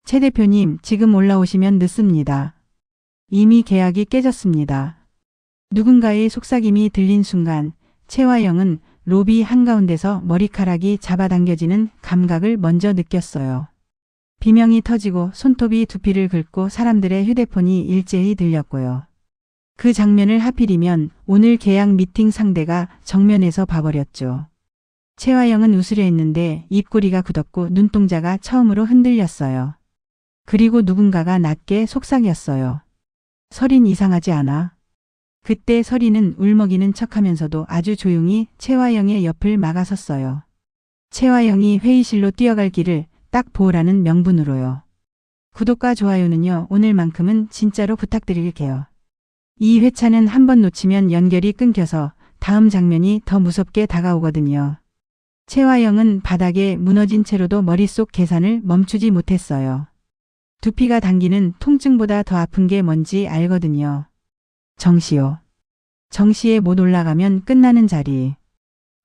최 대표님, 지금 올라오시면 늦습니다. 이미 계약이 깨졌습니다. 누군가의 속삭임이 들린 순간 최화영은 로비 한가운데서 머리카락이 잡아당겨지는 감각을 먼저 느꼈어요. 비명이 터지고 손톱이 두피를 긁고 사람들의 휴대폰이 일제히 들렸고요. 그 장면을 하필이면 오늘 계약 미팅 상대가 정면에서 봐버렸죠. 최화영은 웃으려 했는데 입꼬리가 굳었고 눈동자가 처음으로 흔들렸어요. 그리고 누군가가 낮게 속삭였어요. 설인 이상하지 않아? 그때 설이는 울먹이는 척하면서도 아주 조용히 최화영의 옆을 막아섰어요. 최화영이 회의실로 뛰어갈 길을 딱 보라는 명분으로요. 구독과 좋아요는요, 오늘만큼은 진짜로 부탁드릴게요. 이 회차는 한번 놓치면 연결이 끊겨서 다음 장면이 더 무섭게 다가오거든요. 최화영은 바닥에 무너진 채로도 머릿속 계산을 멈추지 못했어요. 두피가 당기는 통증보다 더 아픈 게 뭔지 알거든요. 정시요. 정시에 못 올라가면 끝나는 자리.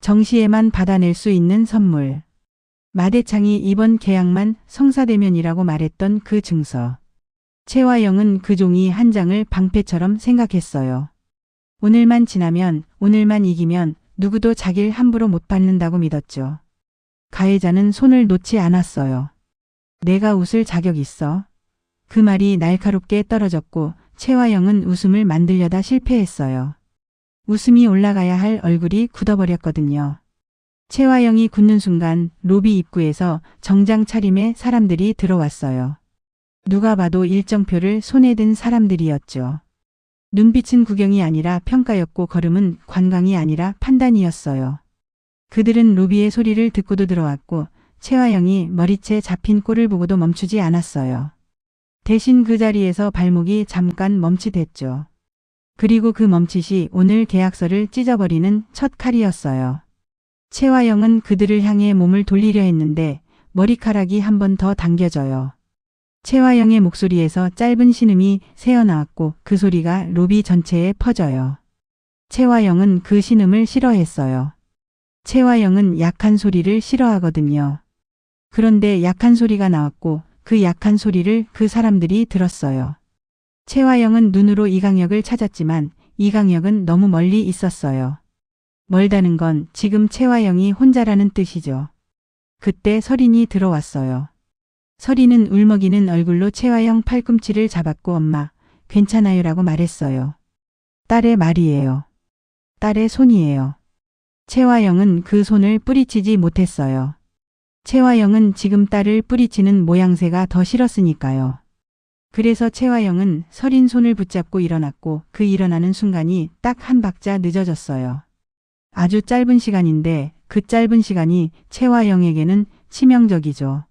정시에만 받아낼 수 있는 선물. 마대창이 이번 계약만 성사되면이라고 말했던 그 증서. 최화영은 그 종이 한 장을 방패처럼 생각했어요. 오늘만 지나면, 오늘만 이기면 누구도 자기를 함부로 못 받는다고 믿었죠. 가해자는 손을 놓지 않았어요. 내가 웃을 자격 있어? 그 말이 날카롭게 떨어졌고 최화영은 웃음을 만들려다 실패했어요. 웃음이 올라가야 할 얼굴이 굳어버렸거든요. 최화영이 굳는 순간 로비 입구에서 정장 차림의 사람들이 들어왔어요. 누가 봐도 일정표를 손에 든 사람들이었죠. 눈빛은 구경이 아니라 평가였고 걸음은 관광이 아니라 판단이었어요. 그들은 로비의 소리를 듣고도 들어왔고 최화영이 머리채 잡힌 꼴을 보고도 멈추지 않았어요. 대신 그 자리에서 발목이 잠깐 멈칫했죠. 그리고 그 멈칫이 오늘 계약서를 찢어버리는 첫 칼이었어요. 최화영은 그들을 향해 몸을 돌리려 했는데 머리카락이 한 번 더 당겨져요. 최화영의 목소리에서 짧은 신음이 새어나왔고 그 소리가 로비 전체에 퍼져요. 최화영은 그 신음을 싫어했어요. 최화영은 약한 소리를 싫어하거든요. 그런데 약한 소리가 나왔고 그 약한 소리를 그 사람들이 들었어요. 최화영은 눈으로 이강혁을 찾았지만 이강혁은 너무 멀리 있었어요. 멀다는 건 지금 최화영이 혼자라는 뜻이죠. 그때 설인이 들어왔어요. 설인은 울먹이는 얼굴로 최화영 팔꿈치를 잡았고 엄마, 괜찮아요라고 말했어요. 딸의 말이에요. 딸의 손이에요. 최화영은 그 손을 뿌리치지 못했어요. 최화영은 지금 딸을 뿌리치는 모양새가 더 싫었으니까요. 그래서 최화영은 설인 손을 붙잡고 일어났고 그 일어나는 순간이 딱 한 박자 늦어졌어요. 아주 짧은 시간인데 그 짧은 시간이 최화영에게는 치명적이죠.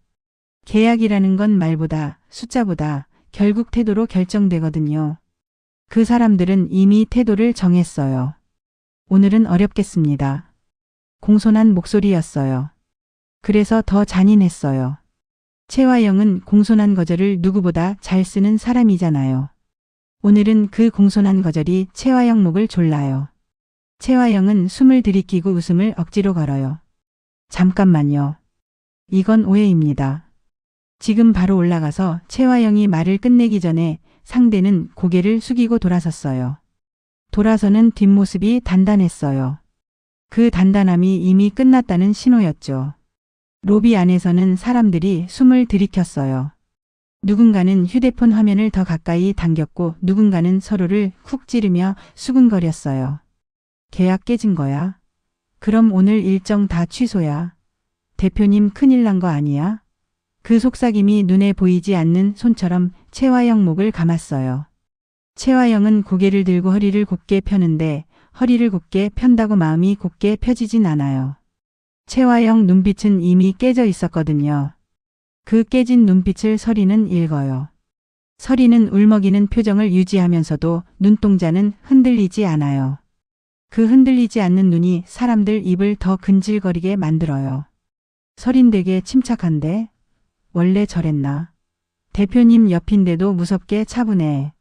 계약이라는 건 말보다 숫자보다 결국 태도로 결정되거든요. 그 사람들은 이미 태도를 정했어요. 오늘은 어렵겠습니다. 공손한 목소리였어요. 그래서 더 잔인했어요. 최화영은 공손한 거절을 누구보다 잘 쓰는 사람이잖아요. 오늘은 그 공손한 거절이 최화영 목을 졸라요. 최화영은 숨을 들이키고 웃음을 억지로 걸어요. 잠깐만요. 이건 오해입니다. 지금 바로 올라가서 최화영이 말을 끝내기 전에 상대는 고개를 숙이고 돌아섰어요. 돌아서는 뒷모습이 단단했어요. 그 단단함이 이미 끝났다는 신호였죠. 로비 안에서는 사람들이 숨을 들이켰어요. 누군가는 휴대폰 화면을 더 가까이 당겼고 누군가는 서로를 쿡 찌르며 수근거렸어요. 계약 깨진 거야? 그럼 오늘 일정 다 취소야. 대표님 큰일 난 거 아니야? 그 속삭임이 눈에 보이지 않는 손처럼 최화영 목을 감았어요. 최화영은 고개를 들고 허리를 곧게 펴는데 허리를 곧게 편다고 마음이 곧게 펴지진 않아요. 최화영 눈빛은 이미 깨져 있었거든요. 그 깨진 눈빛을 설이는 읽어요. 설이는 울먹이는 표정을 유지하면서도 눈동자는 흔들리지 않아요. 그 흔들리지 않는 눈이 사람들 입을 더 근질거리게 만들어요. 설인 되게 침착한데? 원래 저랬나? 대표님 옆인데도 무섭게 차분해.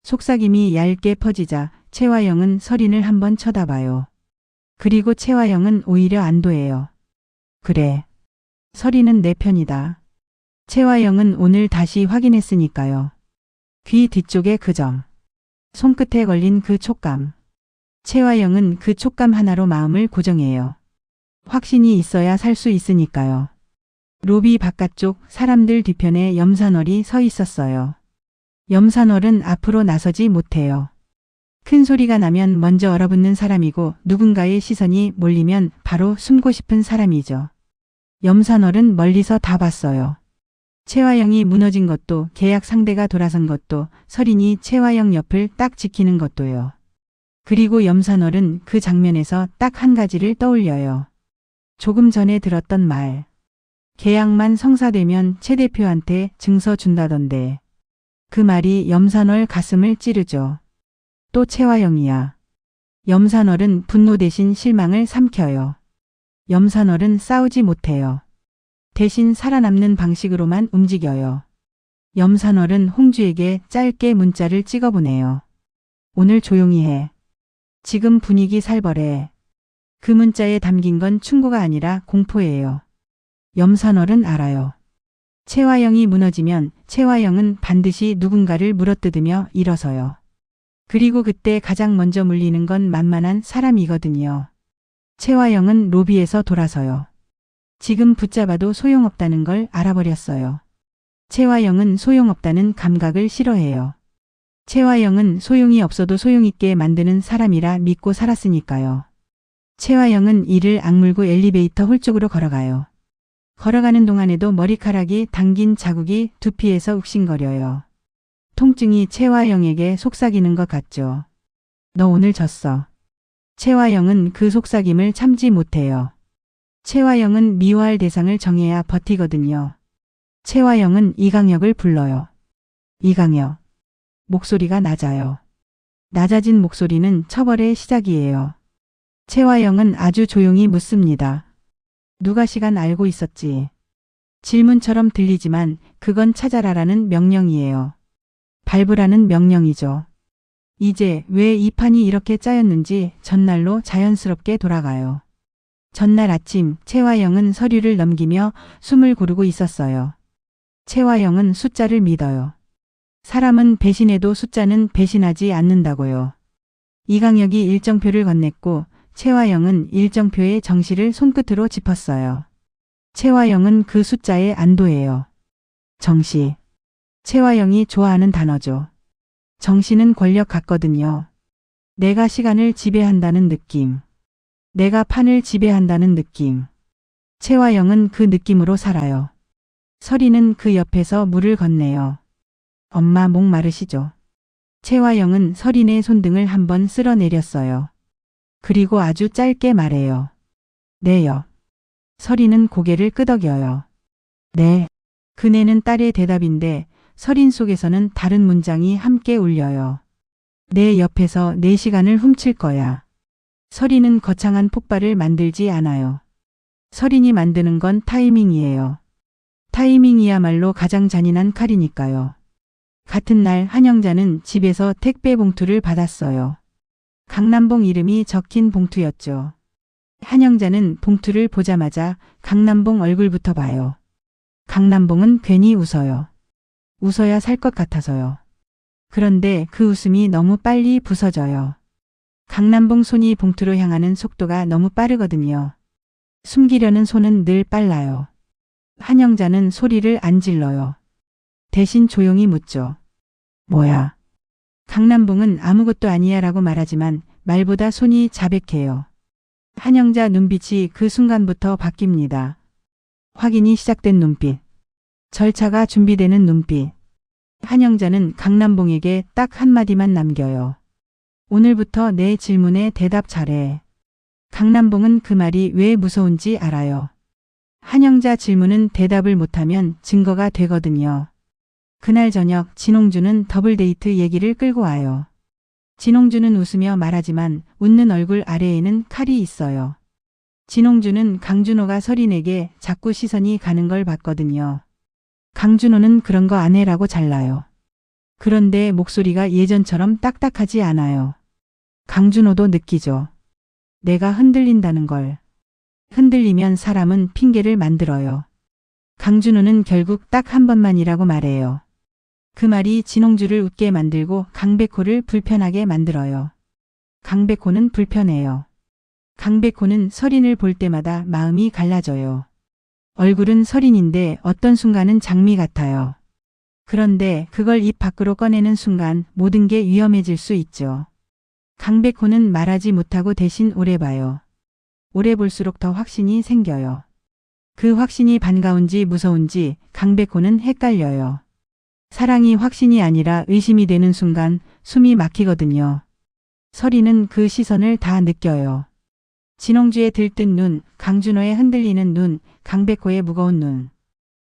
속삭임이 얇게 퍼지자 최화영은 설인을 한번 쳐다봐요. 그리고 최화영은 오히려 안도해요. 그래. 설이는 내 편이다. 채화영은 오늘 다시 확인했으니까요. 귀 뒤쪽의 그 점. 손끝에 걸린 그 촉감. 채화영은 그 촉감 하나로 마음을 고정해요. 확신이 있어야 살 수 있으니까요. 로비 바깥쪽 사람들 뒤편에 염산월이 서 있었어요. 염산월은 앞으로 나서지 못해요. 큰 소리가 나면 먼저 얼어붙는 사람이고 누군가의 시선이 몰리면 바로 숨고 싶은 사람이죠. 염산월은 멀리서 다 봤어요. 채화영이 무너진 것도, 계약 상대가 돌아선 것도, 설인이 채화영 옆을 딱 지키는 것도요. 그리고 염산월은 그 장면에서 딱 한 가지를 떠올려요. 조금 전에 들었던 말. 계약만 성사되면 최 대표한테 증서 준다던데. 그 말이 염산월 가슴을 찌르죠. 또 채화영이야. 염산월은 분노 대신 실망을 삼켜요. 염산월은 싸우지 못해요. 대신 살아남는 방식으로만 움직여요. 염산월은 홍주에게 짧게 문자를 찍어보내요. 오늘 조용히 해. 지금 분위기 살벌해. 그 문자에 담긴 건 충고가 아니라 공포예요. 염산월은 알아요. 채화영이 무너지면 채화영은 반드시 누군가를 물어뜯으며 일어서요. 그리고 그때 가장 먼저 물리는 건 만만한 사람이거든요. 채화영은 로비에서 돌아서요. 지금 붙잡아도 소용없다는 걸 알아버렸어요. 채화영은 소용없다는 감각을 싫어해요. 채화영은 소용이 없어도 소용있게 만드는 사람이라 믿고 살았으니까요. 채화영은 이를 악물고 엘리베이터 홀 쪽으로 걸어가요. 걸어가는 동안에도 머리카락이 당긴 자국이 두피에서 욱신거려요. 통증이 채화영에게 속삭이는 것 같죠. 너 오늘 졌어. 채화영은 그 속삭임을 참지 못해요. 채화영은 미워할 대상을 정해야 버티거든요. 채화영은 이강혁을 불러요. 이강혁. 목소리가 낮아요. 낮아진 목소리는 처벌의 시작이에요. 채화영은 아주 조용히 묻습니다. 누가 시간 알고 있었지? 질문처럼 들리지만 그건 찾아라라는 명령이에요. 밟으라는 명령이죠. 이제 왜 이 판이 이렇게 짜였는지 전날로 자연스럽게 돌아가요. 전날 아침 채화영은 서류를 넘기며 숨을 고르고 있었어요. 채화영은 숫자를 믿어요. 사람은 배신해도 숫자는 배신하지 않는다고요. 이강혁이 일정표를 건넸고 채화영은 일정표의 정시를 손끝으로 짚었어요. 채화영은 그 숫자에 안도해요. 정시. 채화영이 좋아하는 단어죠. 정시는 권력 같거든요. 내가 시간을 지배한다는 느낌. 내가 판을 지배한다는 느낌. 채화영은 그 느낌으로 살아요. 설이는 그 옆에서 물을 건네요. 엄마 목 마르시죠? 채화영은 설인의 손등을 한번 쓸어내렸어요. 그리고 아주 짧게 말해요. 네요. 설인은 고개를 끄덕여요. 네. 그네는 딸의 대답인데 설인 속에서는 다른 문장이 함께 울려요. 내 옆에서 내 시간을 훔칠 거야. 설인은 거창한 폭발을 만들지 않아요. 설인이 만드는 건 타이밍이에요. 타이밍이야말로 가장 잔인한 칼이니까요. 같은 날 한영자는 집에서 택배 봉투를 받았어요. 강남봉 이름이 적힌 봉투였죠. 한영자는 봉투를 보자마자 강남봉 얼굴부터 봐요. 강남봉은 괜히 웃어요. 웃어야 살 것 같아서요. 그런데 그 웃음이 너무 빨리 부서져요. 강남봉 손이 봉투로 향하는 속도가 너무 빠르거든요. 숨기려는 손은 늘 빨라요. 한영자는 소리를 안 질러요. 대신 조용히 묻죠. 뭐야? 강남봉은 아무것도 아니야 라고 말하지만 말보다 손이 자백해요. 한영자 눈빛이 그 순간부터 바뀝니다. 확인이 시작된 눈빛. 절차가 준비되는 눈빛. 한영자는 강남봉에게 딱 한마디만 남겨요. 오늘부터 내 질문에 대답 잘해. 강남봉은 그 말이 왜 무서운지 알아요. 한영자 질문은 대답을 못하면 증거가 되거든요. 그날 저녁 진홍주는 더블데이트 얘기를 끌고 와요. 진홍주는 웃으며 말하지만 웃는 얼굴 아래에는 칼이 있어요. 진홍주는 강준호가 설인에게 자꾸 시선이 가는 걸 봤거든요. 강준호는 그런 거 안 해라고 잘라요. 그런데 목소리가 예전처럼 딱딱하지 않아요. 강준호도 느끼죠. 내가 흔들린다는 걸. 흔들리면 사람은 핑계를 만들어요. 강준호는 결국 딱 한 번만이라고 말해요. 그 말이 진홍주를 웃게 만들고 강백호를 불편하게 만들어요. 강백호는 불편해요. 강백호는 서린을 볼 때마다 마음이 갈라져요. 얼굴은 서린인데 어떤 순간은 장미 같아요. 그런데 그걸 입 밖으로 꺼내는 순간 모든 게 위험해질 수 있죠. 강백호는 말하지 못하고 대신 오래 봐요. 오래 볼수록 더 확신이 생겨요. 그 확신이 반가운지 무서운지 강백호는 헷갈려요. 사랑이 확신이 아니라 의심이 되는 순간 숨이 막히거든요. 서린은 그 시선을 다 느껴요. 진홍주의 들뜬 눈, 강준호의 흔들리는 눈, 강백호의 무거운 눈.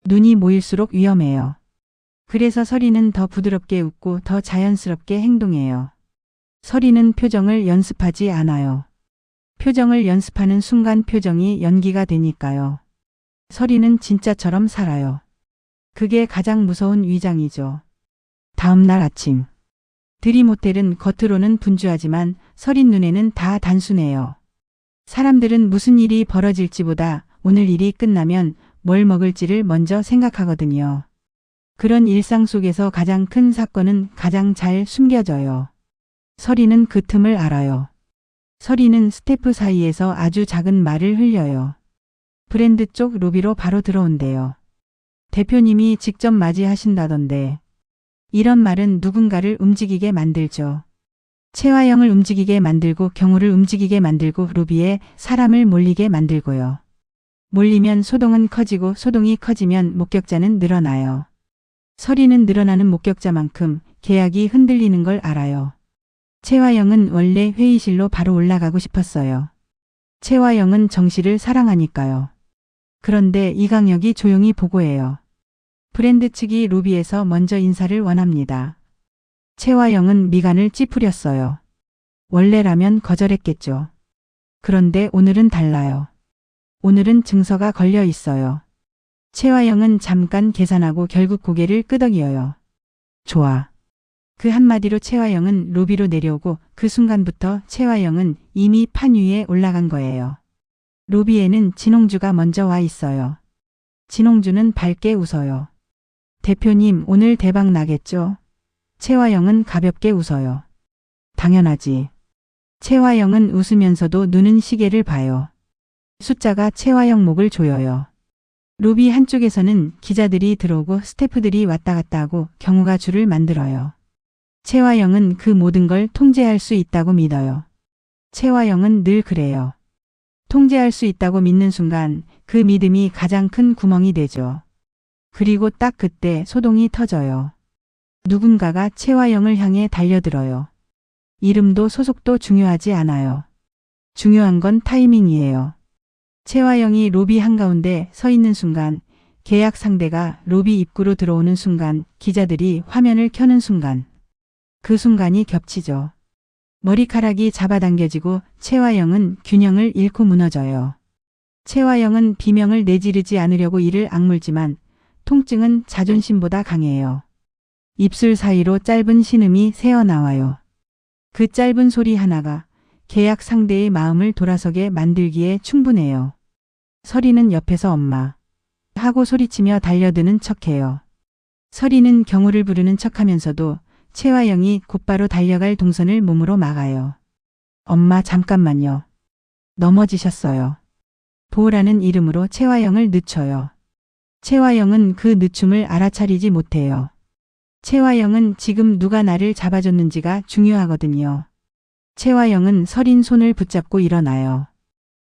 눈이 모일수록 위험해요. 그래서 서린은 더 부드럽게 웃고 더 자연스럽게 행동해요. 서린은 표정을 연습하지 않아요. 표정을 연습하는 순간 표정이 연기가 되니까요. 서린은 진짜처럼 살아요. 그게 가장 무서운 위장이죠. 다음 날 아침. 드림호텔은 겉으로는 분주하지만 서린 눈에는 다 단순해요. 사람들은 무슨 일이 벌어질지보다 오늘 일이 끝나면 뭘 먹을지를 먼저 생각하거든요. 그런 일상 속에서 가장 큰 사건은 가장 잘 숨겨져요. 서린은 그 틈을 알아요. 서린은 스태프 사이에서 아주 작은 말을 흘려요. 브랜드 쪽 로비로 바로 들어온대요. 대표님이 직접 맞이하신다던데. 이런 말은 누군가를 움직이게 만들죠. 채화영을 움직이게 만들고 경우를 움직이게 만들고 로비에 사람을 몰리게 만들고요. 몰리면 소동은 커지고 소동이 커지면 목격자는 늘어나요. 서린은 늘어나는 목격자만큼 계약이 흔들리는 걸 알아요. 채화영은 원래 회의실로 바로 올라가고 싶었어요. 채화영은 정씨를 사랑하니까요. 그런데 이강혁이 조용히 보고해요. 브랜드 측이 로비에서 먼저 인사를 원합니다. 채화영은 미간을 찌푸렸어요. 원래라면 거절했겠죠. 그런데 오늘은 달라요. 오늘은 증서가 걸려 있어요. 채화영은 잠깐 계산하고 결국 고개를 끄덕여요. 좋아. 그 한마디로 채화영은 로비로 내려오고 그 순간부터 채화영은 이미 판 위에 올라간 거예요. 로비에는 진홍주가 먼저 와 있어요. 진홍주는 밝게 웃어요. 대표님 오늘 대박 나겠죠? 채화영은 가볍게 웃어요. 당연하지. 채화영은 웃으면서도 눈은 시계를 봐요. 숫자가 채화영 목을 조여요. 로비 한쪽에서는 기자들이 들어오고 스태프들이 왔다 갔다 하고 경호가 줄을 만들어요. 채화영은 그 모든 걸 통제할 수 있다고 믿어요. 채화영은 늘 그래요. 통제할 수 있다고 믿는 순간 그 믿음이 가장 큰 구멍이 되죠. 그리고 딱 그때 소동이 터져요. 누군가가 채화영을 향해 달려들어요. 이름도 소속도 중요하지 않아요. 중요한 건 타이밍이에요. 채화영이 로비 한가운데 서 있는 순간, 계약 상대가 로비 입구로 들어오는 순간, 기자들이 화면을 켜는 순간, 그 순간이 겹치죠. 머리카락이 잡아당겨지고 채화영은 균형을 잃고 무너져요. 채화영은 비명을 내지르지 않으려고 이를 악물지만 통증은 자존심보다 강해요. 입술 사이로 짧은 신음이 새어나와요. 그 짧은 소리 하나가 계약 상대의 마음을 돌아서게 만들기에 충분해요. 서리는 옆에서 엄마 하고 소리치며 달려드는 척해요. 서리는 경호를 부르는 척하면서도 채화영이 곧바로 달려갈 동선을 몸으로 막아요. 엄마 잠깐만요. 넘어지셨어요. 보호라는 이름으로 채화영을 늦춰요. 채화영은 그 늦춤을 알아차리지 못해요. 채화영은 지금 누가 나를 잡아줬는지가 중요하거든요. 채화영은 서린 손을 붙잡고 일어나요.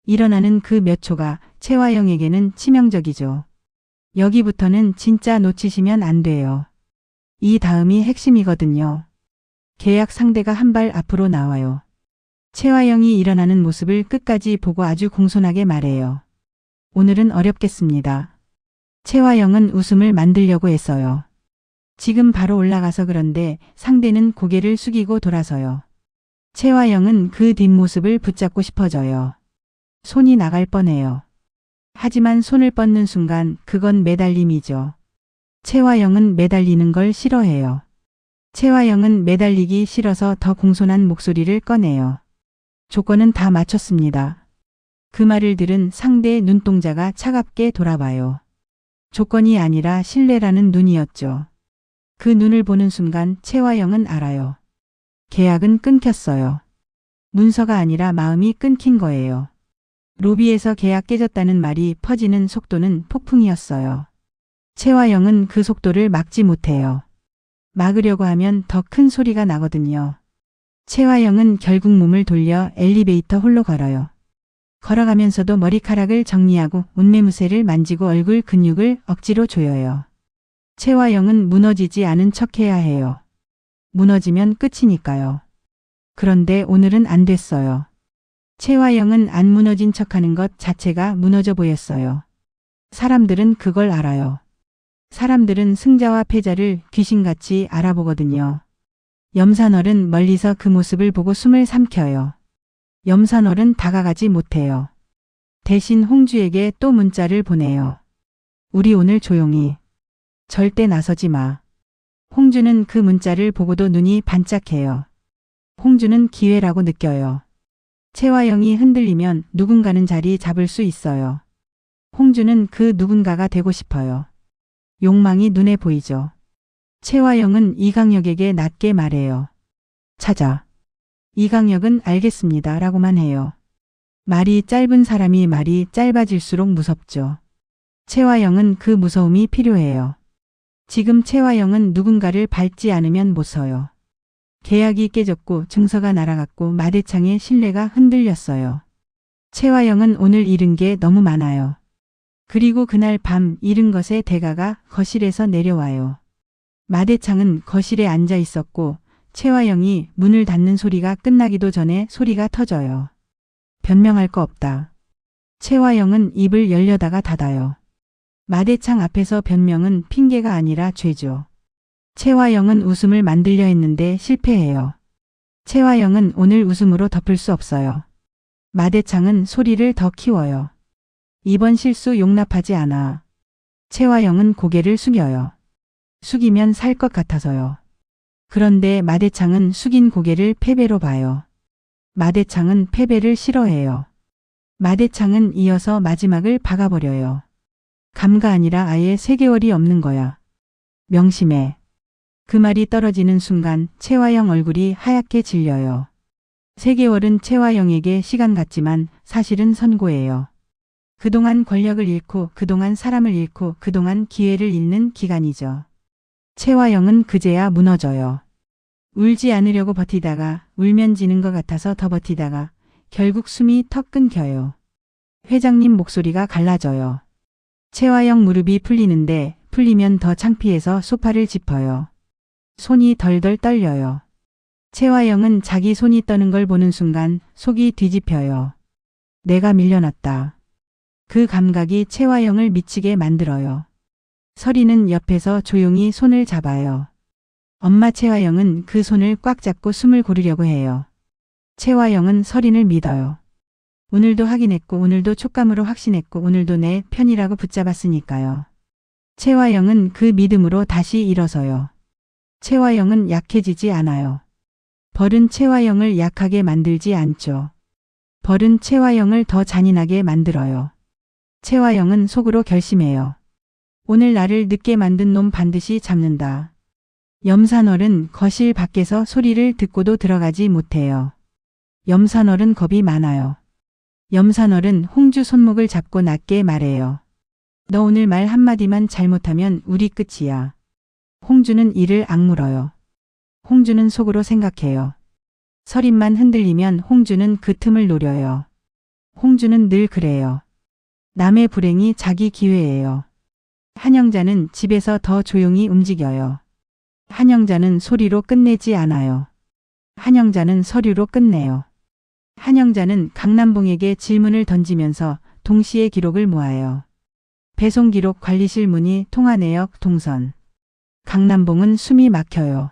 일어나는 그 몇 초가 채화영에게는 치명적이죠. 여기부터는 진짜 놓치시면 안 돼요. 이 다음이 핵심이거든요. 계약 상대가 한 발 앞으로 나와요. 채화영이 일어나는 모습을 끝까지 보고 아주 공손하게 말해요. 오늘은 어렵겠습니다. 채화영은 웃음을 만들려고 했어요. 지금 바로 올라가서 그런데 상대는 고개를 숙이고 돌아서요. 채화영은 그 뒷모습을 붙잡고 싶어져요. 손이 나갈 뻔해요. 하지만 손을 뻗는 순간 그건 매달림이죠. 채화영은 매달리는 걸 싫어해요. 채화영은 매달리기 싫어서 더 공손한 목소리를 꺼내요. 조건은 다 맞췄습니다. 그 말을 들은 상대의 눈동자가 차갑게 돌아봐요. 조건이 아니라 신뢰라는 눈이었죠. 그 눈을 보는 순간 채화영은 알아요. 계약은 끊겼어요. 문서가 아니라 마음이 끊긴 거예요. 로비에서 계약 깨졌다는 말이 퍼지는 속도는 폭풍이었어요. 채화영은 그 속도를 막지 못해요. 막으려고 하면 더 큰 소리가 나거든요. 채화영은 결국 몸을 돌려 엘리베이터 홀로 걸어요. 걸어가면서도 머리카락을 정리하고 옷매무새를 만지고 얼굴 근육을 억지로 조여요. 채화영은 무너지지 않은 척해야 해요. 무너지면 끝이니까요. 그런데 오늘은 안 됐어요. 채화영은 안 무너진 척하는 것 자체가 무너져 보였어요. 사람들은 그걸 알아요. 사람들은 승자와 패자를 귀신같이 알아보거든요. 염산월은 멀리서 그 모습을 보고 숨을 삼켜요. 염산월은 다가가지 못해요. 대신 홍주에게 또 문자를 보내요. 우리 오늘 조용히. 절대 나서지 마. 홍주는 그 문자를 보고도 눈이 반짝해요. 홍주는 기회라고 느껴요. 채화영이 흔들리면 누군가는 자리 잡을 수 있어요. 홍주는 그 누군가가 되고 싶어요. 욕망이 눈에 보이죠. 채화영은 이강혁에게 낮게 말해요. 찾아. 이강혁은 알겠습니다 라고만 해요. 말이 짧은 사람이 말이 짧아질수록 무섭죠. 채화영은 그 무서움이 필요해요. 지금 채화영은 누군가를 밟지 않으면 못 서요. 계약이 깨졌고 증서가 날아갔고 마대창의 신뢰가 흔들렸어요. 채화영은 오늘 잃은 게 너무 많아요. 그리고 그날 밤 잃은 것의 대가가 거실에서 내려와요. 마대창은 거실에 앉아 있었고 채화영이 문을 닫는 소리가 끝나기도 전에 소리가 터져요. 변명할 거 없다. 채화영은 입을 열려다가 닫아요. 마대창 앞에서 변명은 핑계가 아니라 죄죠. 채화영은 웃음을 만들려 했는데 실패해요. 채화영은 오늘 웃음으로 덮을 수 없어요. 마대창은 소리를 더 키워요. 이번 실수 용납하지 않아. 채화영은 고개를 숙여요. 숙이면 살 것 같아서요. 그런데 마대창은 숙인 고개를 패배로 봐요. 마대창은 패배를 싫어해요. 마대창은 이어서 마지막을 박아버려요. 감가 아니라 아예 3개월이 없는 거야. 명심해. 그 말이 떨어지는 순간 채화영 얼굴이 하얗게 질려요. 3개월은 채화영에게 시간 같지만 사실은 선고예요. 그동안 권력을 잃고 그동안 사람을 잃고 그동안 기회를 잃는 기간이죠. 채화영은 그제야 무너져요. 울지 않으려고 버티다가 울면 지는 것 같아서 더 버티다가 결국 숨이 턱 끊겨요. 회장님 목소리가 갈라져요. 채화영 무릎이 풀리는데 풀리면 더 창피해서 소파를 짚어요. 손이 덜덜 떨려요. 채화영은 자기 손이 떠는 걸 보는 순간 속이 뒤집혀요. 내가 밀려났다. 그 감각이 채화영을 미치게 만들어요. 서리는 옆에서 조용히 손을 잡아요. 엄마 채화영은 그 손을 꽉 잡고 숨을 고르려고 해요. 채화영은 서린을 믿어요. 오늘도 확인했고 오늘도 촉감으로 확신했고 오늘도 내 편이라고 붙잡았으니까요. 채화영은 그 믿음으로 다시 일어서요. 채화영은 약해지지 않아요. 벌은 채화영을 약하게 만들지 않죠. 벌은 채화영을 더 잔인하게 만들어요. 채화영은 속으로 결심해요. 오늘 나를 늦게 만든 놈 반드시 잡는다. 염산월은 거실 밖에서 소리를 듣고도 들어가지 못해요. 염산월은 겁이 많아요. 염산월은 홍주 손목을 잡고 낮게 말해요. 너 오늘 말 한마디만 잘못하면 우리 끝이야. 홍주는 이를 악물어요. 홍주는 속으로 생각해요. 서린만 흔들리면 홍주는 그 틈을 노려요. 홍주는 늘 그래요. 남의 불행이 자기 기회예요. 한영자는 집에서 더 조용히 움직여요. 한영자는 소리로 끝내지 않아요. 한영자는 서류로 끝내요. 한영자는 강남봉에게 질문을 던지면서 동시에 기록을 모아요. 배송기록 관리실 문의 통화내역 동선. 강남봉은 숨이 막혀요.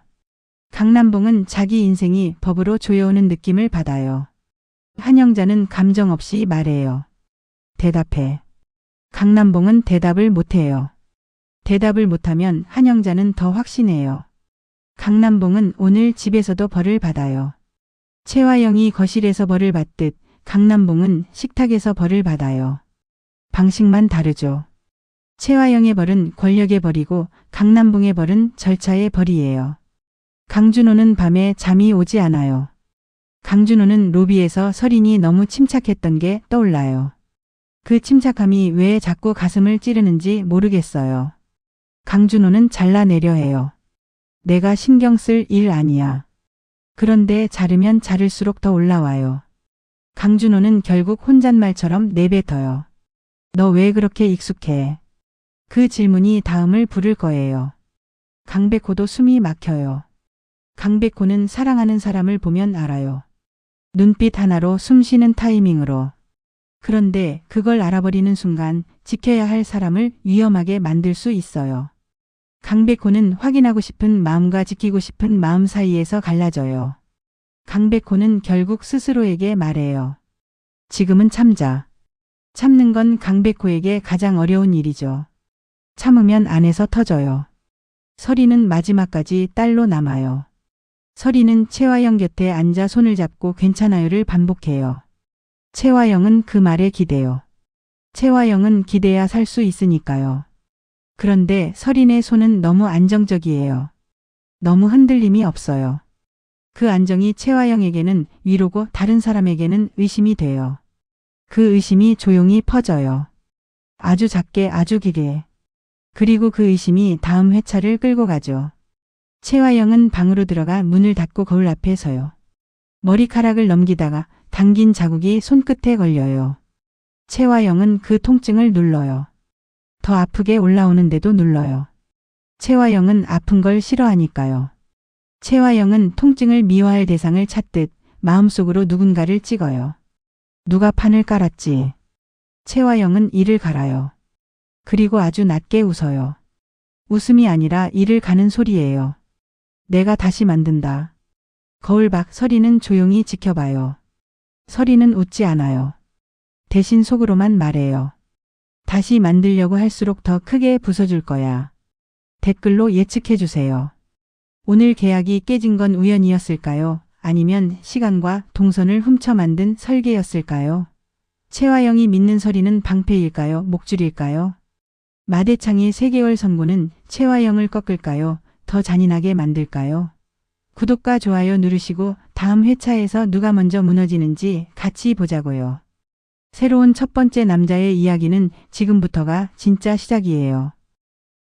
강남봉은 자기 인생이 법으로 조여오는 느낌을 받아요. 한영자는 감정 없이 말해요. 대답해. 강남봉은 대답을 못해요. 대답을 못하면 한영자는 더 확신해요. 강남봉은 오늘 집에서도 벌을 받아요. 채화영이 거실에서 벌을 받듯 강남봉은 식탁에서 벌을 받아요. 방식만 다르죠. 최화영의 벌은 권력의 벌이고 강남봉의 벌은 절차의 벌이에요. 강준호는 밤에 잠이 오지 않아요. 강준호는 로비에서 설인이 너무 침착했던 게 떠올라요. 그 침착함이 왜 자꾸 가슴을 찌르는지 모르겠어요. 강준호는 잘라내려 해요. 내가 신경 쓸 일 아니야. 그런데 자르면 자를수록 더 올라와요. 강준호는 결국 혼잣말처럼 내뱉어요. 너 왜 그렇게 익숙해? 그 질문이 다음을 부를 거예요. 강백호도 숨이 막혀요. 강백호는 사랑하는 사람을 보면 알아요. 눈빛 하나로 숨 쉬는 타이밍으로. 그런데 그걸 알아버리는 순간 지켜야 할 사람을 위험하게 만들 수 있어요. 강백호는 확인하고 싶은 마음과 지키고 싶은 마음 사이에서 갈라져요. 강백호는 결국 스스로에게 말해요. 지금은 참자. 참는 건 강백호에게 가장 어려운 일이죠. 참으면 안에서 터져요. 설이는 마지막까지 딸로 남아요. 설이는 최화영 곁에 앉아 손을 잡고 괜찮아요를 반복해요. 최화영은 그 말에 기대요. 최화영은 기대야 살 수 있으니까요. 그런데 설인의 손은 너무 안정적이에요. 너무 흔들림이 없어요. 그 안정이 최화영에게는 위로고 다른 사람에게는 의심이 돼요. 그 의심이 조용히 퍼져요. 아주 작게 아주 길게. 그리고 그 의심이 다음 회차를 끌고 가죠. 최화영은 방으로 들어가 문을 닫고 거울 앞에 서요. 머리카락을 넘기다가 당긴 자국이 손끝에 걸려요. 최화영은 그 통증을 눌러요. 더 아프게 올라오는데도 눌러요. 최화영은 아픈 걸 싫어하니까요. 최화영은 통증을 미워할 대상을 찾듯 마음속으로 누군가를 찍어요. 누가 판을 깔았지. 최화영은 이를 갈아요. 그리고 아주 낮게 웃어요. 웃음이 아니라 이를 가는 소리예요. 내가 다시 만든다. 거울 밖 설이는 조용히 지켜봐요. 설이는 웃지 않아요. 대신 속으로만 말해요. 다시 만들려고 할수록 더 크게 부숴줄 거야. 댓글로 예측해주세요. 오늘 계약이 깨진 건 우연이었을까요? 아니면 시간과 동선을 훔쳐 만든 설계였을까요? 최화영이 믿는 설이는 방패일까요? 목줄일까요? 마대창의 3개월 선고는 최화영을 꺾을까요? 더 잔인하게 만들까요? 구독과 좋아요 누르시고 다음 회차에서 누가 먼저 무너지는지 같이 보자고요. 새로운 첫 번째 남자의 이야기는 지금부터가 진짜 시작이에요.